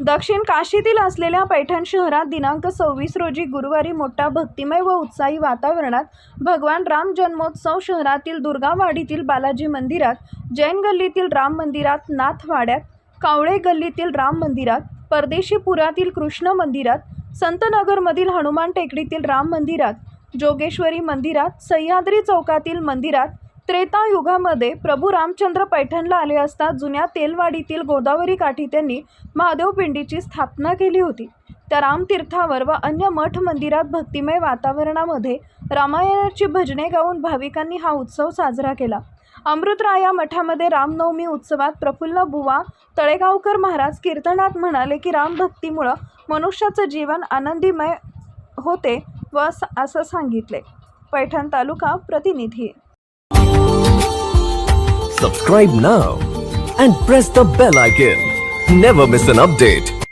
दक्षिण काशीतील असलेल्या पैठण शहरात दिनांक 26 रोजी गुरुवारी मोठा भक्तिमय व उत्साही वातावरणात भगवान राम जन्मोत्सव शहरातील दुर्गावाडीतील बालाजी मंदिरात, जैन गल्लीतील राम मंदिरात, नाथवाड्यात, कावळे गल्लीतील राम मंदिरात, परदेशीपुरातील कृष्ण मंदिरात, संतनगरमधील हनुमान टेकडीतील राम मंदिरात, जोगेश्वरी मंदिरात, सह्याद्री चौकातील मंदिरात, त्रेता युगामध्ये प्रभू रामचंद्र पैठणला आले असता जुन्या तेलवाडीतील गोदावरी काठी त्यांनी महादेव पिंडीची स्थापना केली होती। त्या रामतीर्थावर व अन्य मठ मंदिरात भक्तिमय वातावरणामध्ये रामायणाची भजने गाऊन भाविकांनी हा उत्सव साजरा केला। अमृतराया मठामध्ये रामनवमी उत्सवात प्रफुल्ल बुवा तळेगावकर महाराज कीर्तनात म्हणाले की रामभक्तीमुळे मनुष्याचं जीवन आनंदीमय होते व असं सांगितले। पैठण तालुका प्रतिनिधी। Subscribe now and press the bell icon. Never miss an update.